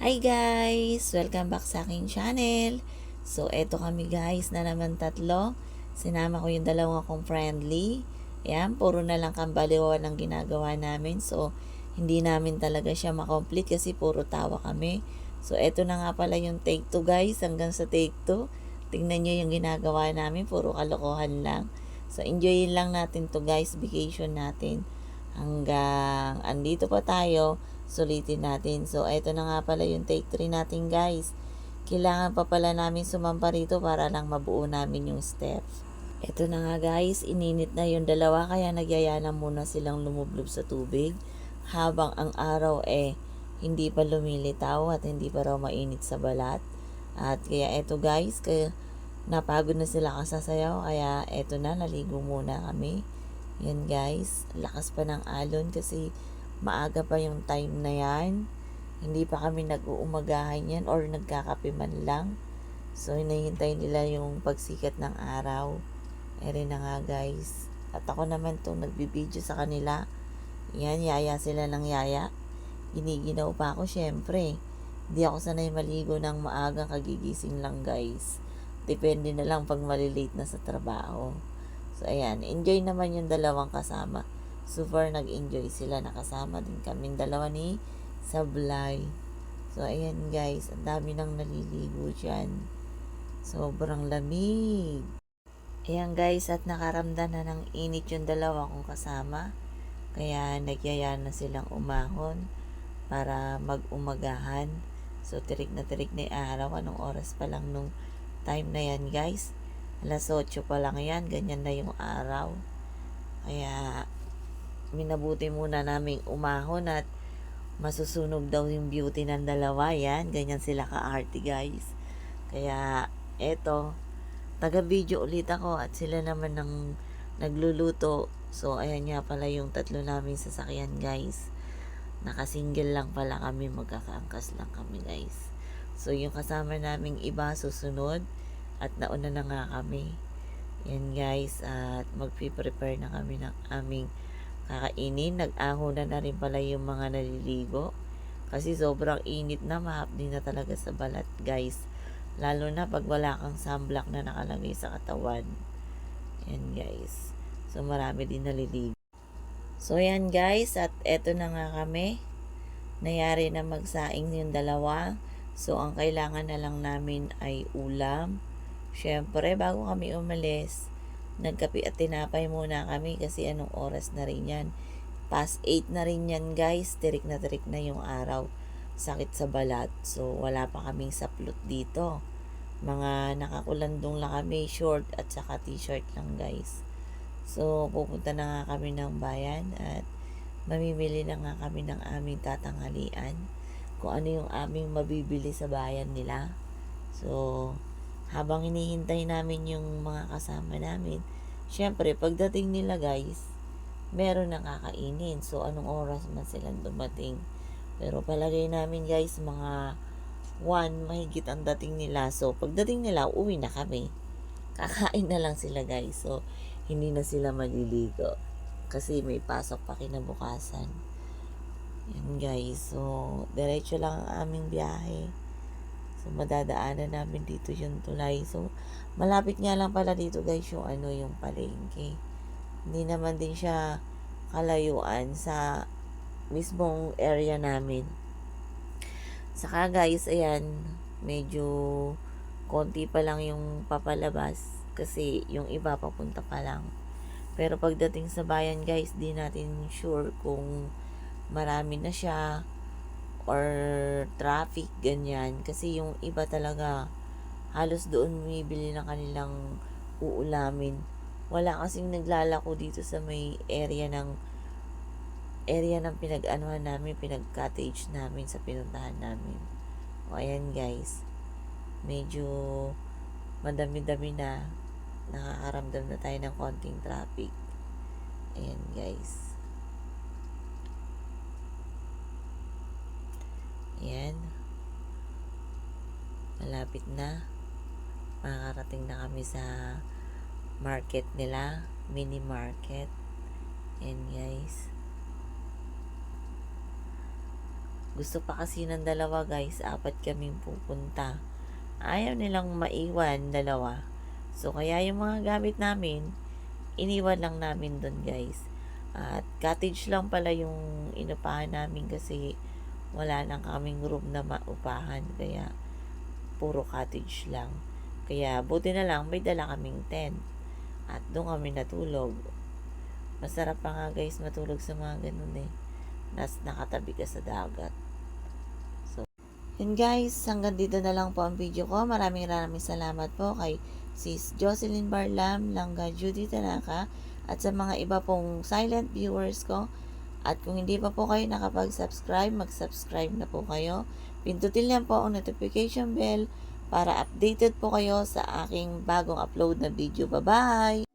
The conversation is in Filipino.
Hi guys! Welcome back sa aking channel. So, eto kami guys na naman tatlo. Sinama ko yung dalawa kong friendly. Ayan, puro na lang kambaliwan ang ginagawa namin. So, hindi namin talaga siya makomplete kasi puro tawa kami. So, eto na nga pala yung take 2 guys. Hanggang sa take 2. Tingnan nyo yung ginagawa namin. Puro kalokohan lang. So, enjoyin lang natin to guys. Vacation natin. Hanggang andito pa tayo, sulitin natin. So, eto na nga pala yung take 3 natin guys. Kailangan pa pala namin sumampa rito para lang mabuo namin yung step. Eto na nga guys, ininit na yung dalawa kaya nagyaya na muna silang lumublob sa tubig. Habang ang araw hindi pa lumilitaw at hindi pa raw mainit sa balat. At kaya eto guys, kaya napagod na sila kasasayaw kaya eto na, naligo muna kami. Yan guys, lakas pa ng alon kasi maaga pa yung time na yan. Hindi pa kami nag-uumagahan yan or nagkakape man lang. So, hinahintay nila yung pagsikat ng araw. Eri na nga guys. At ako naman tong nagbibideo sa kanila. Yan, yaya sila ng yaya. Giniginaw pa ako syempre. Hindi ako sanay maligo ng maagang kagigising lang guys. Depende na lang pag malilate na sa trabaho. So, ayan. Enjoy naman yung dalawang kasama. Super nag-enjoy sila. Nakasama din kaming dalawa ni Sablay. So, ayan guys. Ang dami nang naliligo dyan. Sobrang lamig. Ayan guys. At nakaramdam na ng init yung dalawa kong kasama. Kaya nagyaya na silang umahon para mag-umagahan. So, tirik na yung araw. Anong oras pa lang nung time na yan guys? Alas 8 pa lang yan, ganyan na yung araw. Kaya, minabuti muna naming umahon at masusunog daw yung beauty ng dalawa. Yan, ganyan sila ka-arty guys. Kaya, eto, taga-video ulit ako at sila naman ng nagluluto. So, ayan nga pala yung tatlo namin sasakyan guys. Nakasingle lang pala kami, magkakaangkas lang kami guys. So, yung kasama naming iba susunod at nauna na nga kami. Yan guys, at magpi-prepare na kami ng aming kakainin. Nag-ahon na rin pala yung mga naliligo. Kasi sobrang init na, mahapdi na talaga sa balat guys. Lalo na pag wala kang sunblock na nakalagay sa katawan. Yan guys. So marami din naliligo. So yan guys, at eto na nga kami. Nayari na magsaing yung dalawa. So ang kailangan na lang namin ay ulam. Syempre, bago kami umalis, nagkape at tinapay muna kami kasi anong oras na rin yan. Past 8 na rin yan guys. Tirik na yung araw. Sakit sa balat. So, wala pa kaming saplot dito. Mga nakakulandong lang kami. Short at saka t-shirt lang guys. So, pupunta na nga kami ng bayan at mamimili na nga kami ng aming tatanghalian. Kung ano yung aming mabibili sa bayan nila. So, habang hinihintay namin yung mga kasama namin, syempre, pagdating nila guys, meron nang kakainin. So, anong oras man silang dumating. Pero palagay namin guys, mga 1 mahigit ang dating nila. So, pagdating nila, uwi na kami. Kakain na lang sila guys. So, hindi na sila maliligo. Kasi may pasok pa kinabukasan. Yan guys. So, diretso lang ang aming biyahe. So, madadaanan namin dito yung tulay. So, malapit nga lang pala dito guys yung palengke. Hindi naman din siya kalayuan sa mismong area namin. Saka guys, ayan, medyo konti pa lang yung papalabas kasi yung iba papunta pa lang. Pero pagdating sa bayan guys, di natin sure kung marami na siya or traffic, ganyan. Kasi yung iba talaga, halos doon bumibili ng kanilang uulamin. Wala kasing naglalako dito sa may area ng pinag-anuhan namin, pinag-cottage namin sa pinuntahan namin. O ayan guys, medyo madami-dami na, nakakaramdam na tayo ng konting traffic. Ayan guys. Ayan. Malapit na. Makakarating na kami sa market nila, mini market. Ayan guys. Gusto pa kasi ng dalawa guys, 4 kaming pupunta. Ayaw nilang maiwan dalawa. So, kaya yung mga gamit namin, iniwan lang namin dun guys. At cottage lang pala yung inupahan namin kasi wala lang kaming room na maupahan. Kaya, puro cottage lang. Kaya, buti na lang, may dala kaming tent. At doon kami natulog. Masarap pa nga guys matulog sa mga ganun eh. Nakatabi ka sa dagat. So, yun guys, hanggang dito na lang po ang video ko. Maraming salamat po kay Sis Jocelyn Barlam, Langga Judy Tanaka, at sa mga iba pong silent viewers ko. At kung hindi pa po kayo nakapag-subscribe, mag-subscribe na po kayo. Pindutin lang po ang notification bell para updated po kayo sa aking bagong upload na video. Bye-bye!